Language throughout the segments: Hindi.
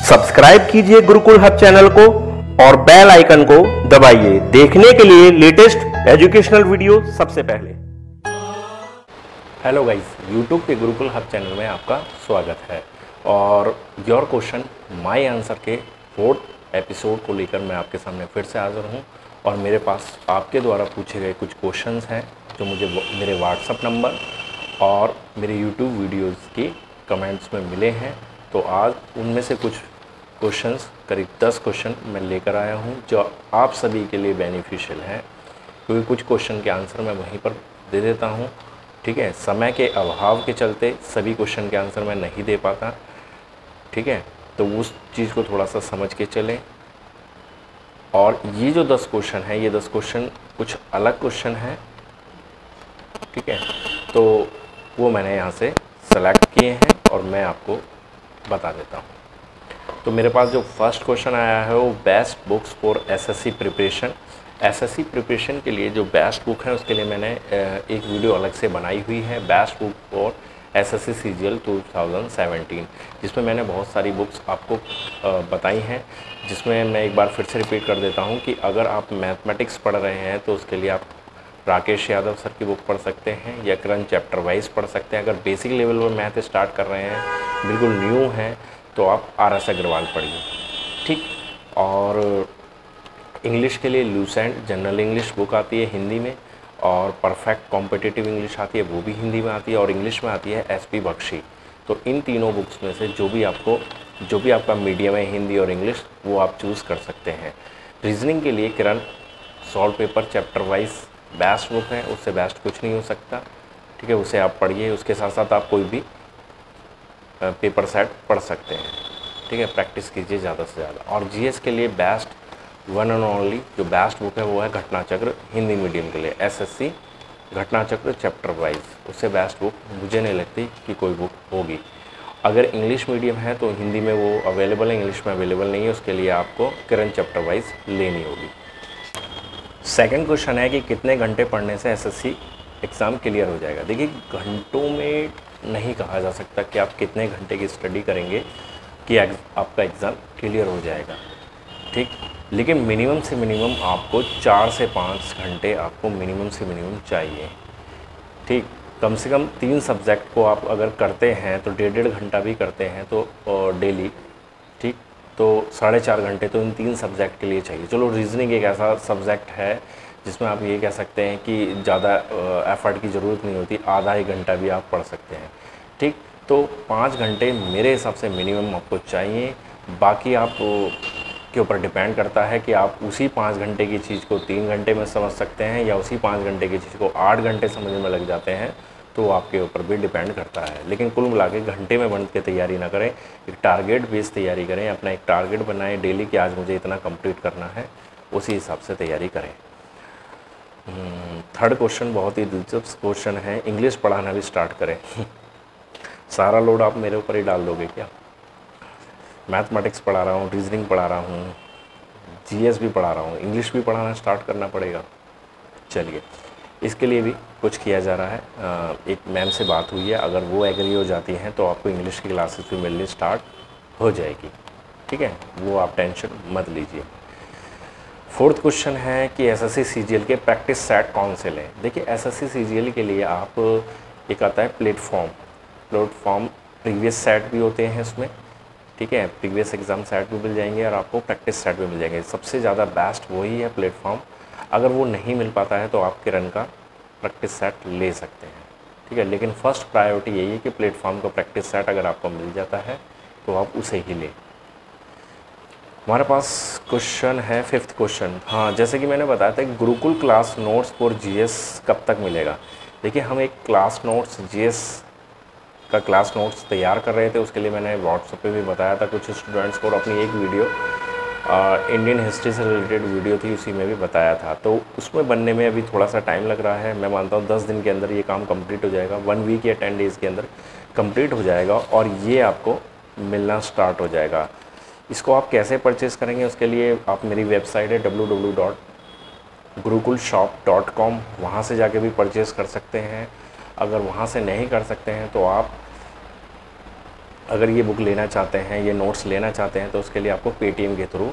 सब्सक्राइब कीजिए गुरुकुल हब चैनल को और बेल आइकन को दबाइए देखने के लिए लेटेस्ट एजुकेशनल वीडियो सबसे पहले। हेलो गाइस, यूट्यूब के गुरुकुल हब चैनल में आपका स्वागत है और योर क्वेश्चन माय आंसर के 4th एपिसोड को लेकर मैं आपके सामने फिर से हाजिर हूं और मेरे पास आपके द्वारा पूछे गए कुछ क्वेश्चंस हैं जो मुझे मेरे व्हाट्सएप नंबर और मेरे यूट्यूब वीडियोज़ के कमेंट्स में मिले हैं। तो आज उनमें से कुछ क्वेश्चंस, करीब 10 क्वेश्चन मैं लेकर आया हूं जो आप सभी के लिए बेनिफिशियल हैं, क्योंकि कुछ क्वेश्चन के आंसर मैं वहीं पर दे देता हूं। ठीक है, समय के अभाव के चलते सभी क्वेश्चन के आंसर मैं नहीं दे पाता। ठीक है, तो उस चीज़ को थोड़ा सा समझ के चलें। और ये जो 10 क्वेश्चन हैं, ये 10 क्वेश्चन कुछ अलग क्वेश्चन हैं। ठीक है, तो वो मैंने यहाँ से सेलेक्ट किए हैं और मैं आपको बता देता हूँ। तो मेरे पास जो फर्स्ट क्वेश्चन आया है वो best books for SSC preparation. SSC preparation के लिए जो बेस्ट बुक है उसके लिए मैंने एक वीडियो अलग से बनाई हुई है, best book for SSC CGL 2017, जिसमें मैंने बहुत सारी बुक्स आपको बताई हैं। जिसमें मैं एक बार फिर से रिपीट कर देता हूँ कि अगर आप मैथमेटिक्स पढ़ रहे हैं तो उसके लिए आप राकेश यादव सर की बुक पढ़ सकते हैं या करंट चैप्टर वाइज पढ़ सकते हैं। अगर बेसिक लेवल पर मैथ स्टार्ट कर रहे हैं, बिल्कुल न्यू हैं, तो आप आर.एस. अग्रवाल पढ़िए। ठीक, और इंग्लिश के लिए लूसेंट जनरल इंग्लिश बुक आती है हिंदी में, और परफेक्ट कॉम्पिटिटिव इंग्लिश आती है, वो भी हिंदी में आती है, और इंग्लिश में आती है एस.पी. बख्शी। तो इन तीनों बुक्स में से जो भी आपका मीडियम है, हिंदी और इंग्लिश, वो आप चूज़ कर सकते हैं। रीजनिंग के लिए Kiran solve paper chapter wise best book है, उससे बेस्ट कुछ नहीं हो सकता। ठीक है, उसे आप पढ़िए। उसके साथ साथ आप कोई भी पेपर सेट पढ़ सकते हैं। ठीक है, प्रैक्टिस कीजिए ज़्यादा से ज़्यादा। और जीएस के लिए बेस्ट वन एंड ओनली जो बेस्ट बुक है वो है घटना चक्र, हिंदी मीडियम के लिए एसएससी घटना चक्र चैप्टर वाइज। उससे बेस्ट बुक मुझे नहीं लगती कि कोई बुक होगी। अगर इंग्लिश मीडियम है तो हिंदी में वो अवेलेबल है, इंग्लिश में अवेलेबल नहीं है, उसके लिए आपको करंट चैप्टर वाइज लेनी होगी। सेकंड क्वेश्चन है कि कितने घंटे पढ़ने से एसएससी एग्ज़ाम क्लियर हो जाएगा। देखिए, घंटों में नहीं कहा जा सकता कि आप कितने घंटे की स्टडी करेंगे कि आपका एग्ज़ाम क्लियर हो जाएगा। ठीक, लेकिन मिनिमम से मिनिमम आपको 4 से 5 घंटे आपको मिनिमम से मिनिमम चाहिए। ठीक, कम से कम 3 सब्जेक्ट को आप अगर करते हैं तो 1.5 घंटा भी करते हैं तो डेली, ठीक, तो 4.5 घंटे तो इन 3 सब्जेक्ट के लिए चाहिए। चलो, रीजनिंग एक ऐसा सब्जेक्ट है जिसमें आप ये कह सकते हैं कि ज़्यादा एफर्ट की ज़रूरत नहीं होती, आधा एक घंटा भी आप पढ़ सकते हैं। ठीक, तो 5 घंटे मेरे हिसाब से मिनिमम आपको चाहिए। बाकी आप के ऊपर डिपेंड करता है कि आप उसी 5 घंटे की चीज़ को 3 घंटे में समझ सकते हैं या उसी 5 घंटे की चीज़ को 8 घंटे समझने में लग जाते हैं, तो वो आपके ऊपर भी डिपेंड करता है। लेकिन कुल मिला के घंटे में बंद के तैयारी ना करें, एक टारगेट बेस्ड तैयारी करें। अपना एक टारगेट बनाएं डेली कि आज मुझे इतना कंप्लीट करना है, उसी हिसाब से तैयारी करें। थर्ड क्वेश्चन बहुत ही दिलचस्प क्वेश्चन है, इंग्लिश पढ़ाना भी स्टार्ट करें। सारा लोड आप मेरे ऊपर ही डाल दोगे क्या? मैथमेटिक्स पढ़ा रहा हूँ, रीजनिंग पढ़ा रहा हूँ, जीएस भी पढ़ा रहा हूँ, इंग्लिश भी पढ़ाना स्टार्ट करना पड़ेगा। चलिए, इसके लिए भी कुछ किया जा रहा है। एक मैम से बात हुई है, अगर वो एग्री हो जाती हैं तो आपको इंग्लिश की क्लासेस भी मिलनी स्टार्ट हो जाएगी। ठीक है, वो आप टेंशन मत लीजिए। फोर्थ क्वेश्चन है कि एसएससी सीजीएल के प्रैक्टिस सेट कौन से लें। देखिए, एसएससी सीजीएल के लिए आप एक आता है प्लेटफॉर्म प्रीवियस सेट भी होते हैं इसमें। ठीक है, प्रीवियस एग्ज़ाम सेट भी मिल जाएंगे और आपको प्रैक्टिस सेट भी मिल जाएंगे। सबसे ज़्यादा बेस्ट वही है प्लेटफॉर्म। अगर वो नहीं मिल पाता है तो आप किरण का प्रैक्टिस सेट ले सकते हैं। ठीक है, लेकिन फर्स्ट प्रायोरिटी यही है कि प्लेटफॉर्म का प्रैक्टिस सेट अगर आपको मिल जाता है तो आप उसे ही लें। हमारे पास क्वेश्चन है 5th क्वेश्चन। हाँ, जैसे कि मैंने बताया था, Gurukul class notes for GS कब तक मिलेगा। देखिए, हम एक क्लास नोट्स जीएस का क्लास नोट्स तैयार कर रहे थे, उसके लिए मैंने व्हाट्सएप पे भी बताया था कुछ स्टूडेंट्स को, और अपनी एक वीडियो इंडियन हिस्ट्री से रिलेटेड वीडियो थी, उसी में भी बताया था। तो उसमें बनने में अभी थोड़ा सा टाइम लग रहा है। मैं मानता हूँ 10 दिन के अंदर ये काम कंप्लीट हो जाएगा, 1 वीक या 10 डेज़ के अंदर कंप्लीट हो जाएगा और ये आपको मिलना स्टार्ट हो जाएगा। इसको आप कैसे परचेज़ करेंगे, उसके लिए आप मेरी वेबसाइट है www.gurukulshop.com, वहाँ से जाके भी परचेज़ कर सकते हैं। अगर वहाँ से नहीं कर सकते हैं तो आप अगर ये बुक लेना चाहते हैं, ये नोट्स लेना चाहते हैं, तो उसके लिए आपको पेटीएम के थ्रू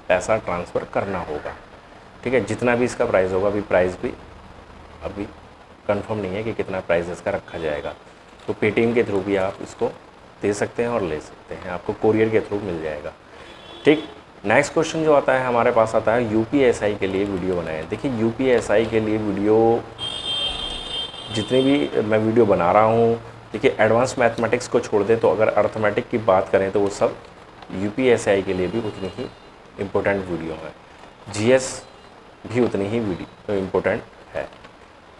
पैसा ट्रांसफ़र करना होगा। ठीक है, जितना भी इसका प्राइस होगा, अभी प्राइस भी अभी कंफर्म नहीं है कि कितना प्राइस इसका रखा जाएगा, तो पेटीएम के थ्रू भी आप इसको दे सकते हैं और ले सकते हैं, आपको कोरियर के थ्रू मिल जाएगा। ठीक, नेक्स्ट क्वेश्चन जो आता है हमारे पास आता है यूपीएसआई के लिए वीडियो बनाएं। देखिए यूपीएसआई के लिए वीडियो, जितनी भी मैं वीडियो बना रहा हूँ, देखिए एडवांस मैथमेटिक्स को छोड़ दें तो अगर अर्थमेटिक की बात करें तो वो सब यूपीएसआई के लिए भी उतनी ही इम्पोर्टेंट वीडियो है, जीएस भी उतनी ही वीडियो इम्पोर्टेंट है।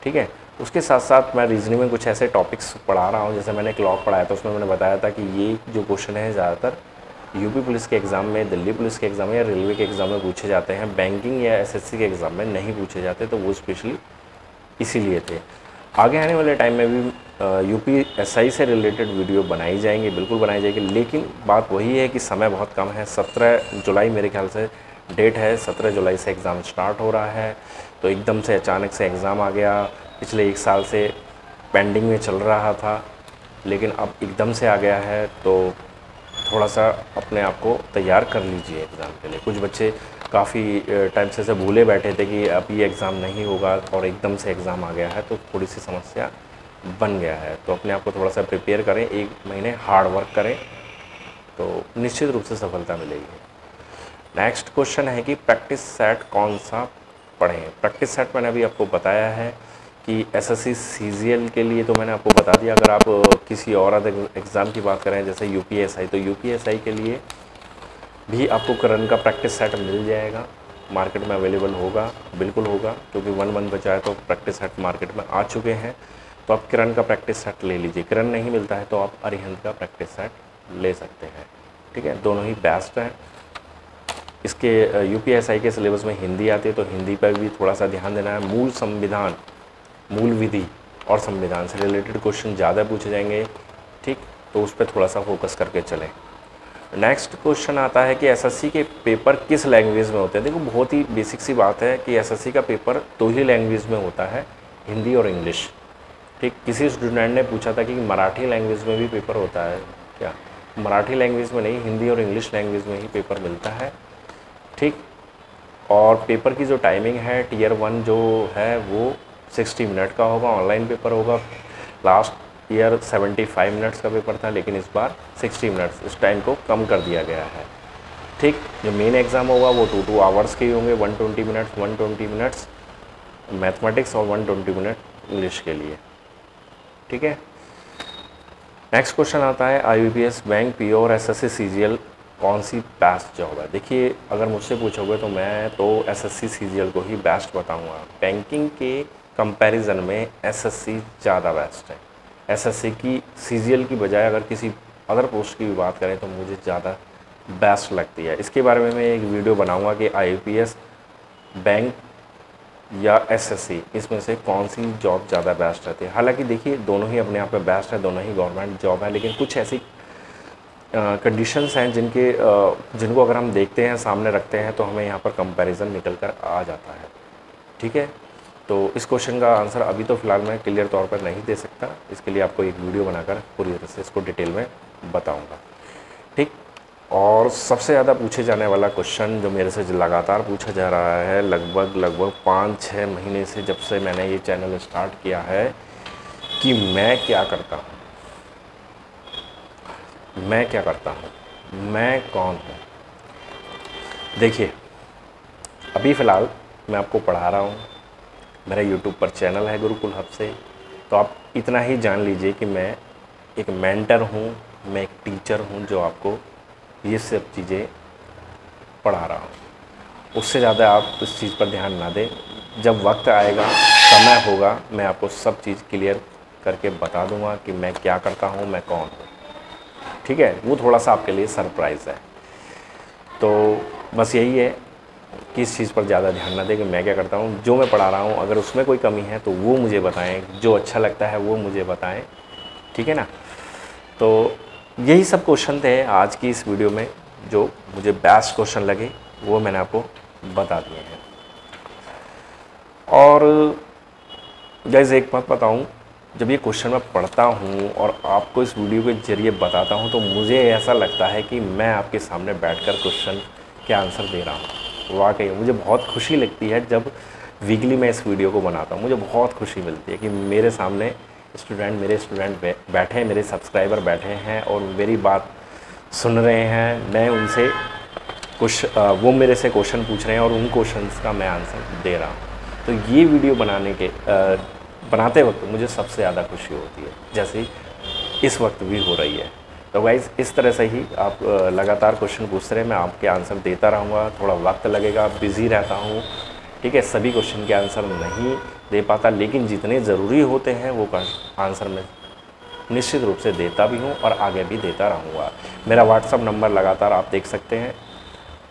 ठीक है, उसके साथ साथ मैं रीजनिंग में कुछ ऐसे टॉपिक्स पढ़ा रहा हूँ, जैसे मैंने एक लॉ पढ़ाया था, उसमें मैंने बताया था कि ये जो क्वेश्चन है ज़्यादातर यूपी पुलिस के एग्ज़ाम में, दिल्ली पुलिस के एग्ज़ाम में या रेलवे के एग्ज़ाम में पूछे जाते हैं, बैंकिंग या एसएससी के एग्ज़ाम में नहीं पूछे जाते, तो वो स्पेशली इसीलिए थे। आगे आने वाले टाइम में भी यूपीएसआई से रिलेटेड वीडियो बनाई जाएंगी, बिल्कुल बनाई जाएगी, लेकिन बात वही है कि समय बहुत कम है। 17 जुलाई मेरे ख्याल से डेट है, 17 जुलाई से एग्ज़ाम स्टार्ट हो रहा है, तो एकदम से अचानक से एग्ज़ाम आ गया। पिछले 1 साल से पेंडिंग में चल रहा था, लेकिन अब एकदम से आ गया है, तो थोड़ा सा अपने आप को तैयार कर लीजिए एग्ज़ाम के लिए। कुछ बच्चे काफ़ी टाइम से भूले बैठे थे कि अब ये एग्ज़ाम नहीं होगा और एकदम से एग्ज़ाम आ गया है, तो थोड़ी सी समस्या बन गया है। तो अपने आप को थोड़ा सा प्रिपेयर करें, 1 महीने हार्ड वर्क करें, तो निश्चित रूप से सफलता मिलेगी। नेक्स्ट क्वेश्चन है कि प्रैक्टिस सेट कौन सा पढ़ें। प्रैक्टिस सेट मैंने अभी आपको बताया है कि एसएससी सीजीएल के लिए तो मैंने आपको बता दिया। अगर आप किसी और अदर एग्ज़ाम की बात करें जैसे यूपीएसआई, तो यूपीएसआई के लिए भी आपको करंट का प्रैक्टिस सेट मिल जाएगा, मार्केट में अवेलेबल होगा, बिल्कुल होगा, क्योंकि 1 मंथ बचा है तो प्रैक्टिस सेट मार्केट में आ चुके हैं। तो आप किरण का प्रैक्टिस सेट ले लीजिए, किरण नहीं मिलता है तो आप अरिहंत का प्रैक्टिस सेट ले सकते हैं। ठीक है, दोनों ही बेस्ट हैं। इसके यूपीएसआई के सिलेबस में हिंदी आती है, तो हिंदी पर भी थोड़ा सा ध्यान देना है। मूल संविधान, मूल विधि और संविधान से रिलेटेड क्वेश्चन ज़्यादा पूछे जाएंगे। ठीक, तो उस पर थोड़ा सा फोकस करके चलें। नेक्स्ट क्वेश्चन आता है कि एसएससी के पेपर किस लैंग्वेज में होते हैं। देखो बहुत ही बेसिक सी बात है कि एसएससी का पेपर 2 ही लैंग्वेज में होता है, हिंदी और इंग्लिश। ठीक, किसी स्टूडेंट ने पूछा था कि मराठी लैंग्वेज में भी पेपर होता है क्या? मराठी लैंग्वेज में नहीं, हिंदी और इंग्लिश लैंग्वेज में ही पेपर मिलता है। ठीक, और पेपर की जो टाइमिंग है टियर 1 जो है वो 60 मिनट का होगा, ऑनलाइन पेपर होगा। लास्ट ईयर 75 मिनट्स का पेपर था, लेकिन इस बार 60 मिनट्स, इस टाइम को कम कर दिया गया है। ठीक, जो मेन एग्ज़ाम होगा वो 2 आवर्स के ही होंगे, 120 मिनट्स मैथमेटिक्स और 120 मिनट इंग्लिश के लिए। ठीक है, नेक्स्ट क्वेश्चन आता है आईबीपीएस, बैंक, पीओ और एसएससी सीजीएल कौन सी बेस्ट जॉब है। देखिए अगर मुझसे पूछोगे तो मैं तो एसएससी सीजीएल को ही बेस्ट बताऊंगा। बैंकिंग के कंपैरिजन में एसएससी ज़्यादा बेस्ट है। एसएससी की सीजीएल की बजाय अगर किसी अदर पोस्ट की भी बात करें तो मुझे ज़्यादा बेस्ट लगती है। इसके बारे में मैं एक वीडियो बनाऊंगा कि आईबीपीएस, बैंक या एसएससी, इसमें से कौन सी जॉब ज़्यादा बेस्ट रहती है। हालांकि देखिए दोनों ही अपने आप में बेस्ट है, दोनों ही गवर्नमेंट जॉब है, लेकिन कुछ ऐसी कंडीशंस हैं जिनको अगर हम देखते हैं, सामने रखते हैं, तो हमें यहाँ पर कंपैरिजन निकल कर आ जाता है। ठीक है, तो इस क्वेश्चन का आंसर अभी तो फ़िलहाल मैं क्लियर तौर पर नहीं दे सकता, इसके लिए आपको एक वीडियो बनाकर पूरी तरह से इसको डिटेल में बताऊँगा। ठीक, और सबसे ज़्यादा पूछे जाने वाला क्वेश्चन जो मेरे से लगातार पूछा जा रहा है लगभग 5-6 महीने से, जब से मैंने ये चैनल स्टार्ट किया है, कि मैं क्या करता हूँ, मैं क्या करता हूँ, मैं कौन हूँ। देखिए अभी फ़िलहाल मैं आपको पढ़ा रहा हूँ, मेरा यूट्यूब पर चैनल है गुरुकुल हब से, तो आप इतना ही जान लीजिए कि मैं एक मेंटर हूँ, मैं एक टीचर हूँ जो आपको ये सब चीज़ें पढ़ा रहा हूँ। उससे ज़्यादा आप इस चीज़ पर ध्यान ना दें। जब वक्त आएगा, समय होगा, मैं आपको सब चीज़ क्लियर करके बता दूंगा कि मैं क्या करता हूँ, मैं कौन हूँ। ठीक है, वो थोड़ा सा आपके लिए सरप्राइज़ है। तो बस यही है कि इस चीज़ पर ज़्यादा ध्यान ना दें कि मैं क्या करता हूँ, जो मैं पढ़ा रहा हूँ अगर उसमें कोई कमी है तो वो मुझे बताएं, जो अच्छा लगता है वो मुझे बताएं। ठीक है ना, तो यही सब क्वेश्चन थे आज की इस वीडियो में, जो मुझे बेस्ट क्वेश्चन लगे वो मैंने आपको बता दिए हैं। और गाइस एक बात बताऊं जब ये क्वेश्चन मैं पढ़ता हूँ और आपको इस वीडियो के ज़रिए बताता हूँ तो मुझे ऐसा लगता है कि मैं आपके सामने बैठकर क्वेश्चन के आंसर दे रहा हूँ। वाकई मुझे बहुत खुशी लगती है जब वीकली मैं इस वीडियो को बनाता हूँ। मुझे बहुत खुशी मिलती है कि मेरे सामने मेरे स्टूडेंट बैठे हैं, मेरे सब्सक्राइबर बैठे हैं और मेरी बात सुन रहे हैं। मैं उनसे वो मेरे से क्वेश्चन पूछ रहे हैं और उन क्वेश्चंस का मैं आंसर दे रहा हूँ। तो ये वीडियो बनाते वक्त मुझे सबसे ज़्यादा खुशी होती है, जैसे इस वक्त भी हो रही है। तो गाइज़ इस तरह से ही आप लगातार क्वेश्चन पूछते रहे, मैं आपके आंसर देता रहूँगा। थोड़ा वक्त लगेगा, बिज़ी रहता हूँ, ठीक है, सभी क्वेश्चन के आंसर नहीं दे पाता, लेकिन जितने ज़रूरी होते हैं वो आंसर मैं निश्चित रूप से देता भी हूँ और आगे भी देता रहूँगा। मेरा व्हाट्सअप नंबर लगातार आप देख सकते हैं,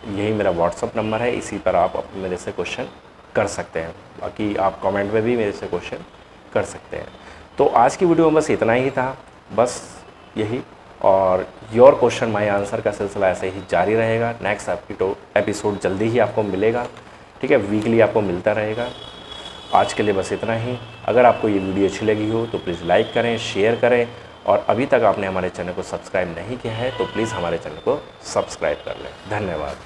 यही मेरा व्हाट्सअप नंबर है, इसी पर आप मेरे से क्वेश्चन कर सकते हैं। बाकी आप कमेंट में भी मेरे से क्वेश्चन कर सकते हैं। तो आज की वीडियो में बस इतना ही था, बस यही। और योर क्वेश्चन माय आंसर का सिलसिला ऐसे ही जारी रहेगा। नेक्स्ट एपिसोड जल्दी ही आपको मिलेगा, ठीक है, वीकली आपको मिलता रहेगा। आज के लिए बस इतना ही। अगर आपको ये वीडियो अच्छी लगी हो तो प्लीज़ लाइक करें, शेयर करें, और अभी तक आपने हमारे चैनल को सब्सक्राइब नहीं किया है तो प्लीज़ हमारे चैनल को सब्सक्राइब कर लें। धन्यवाद।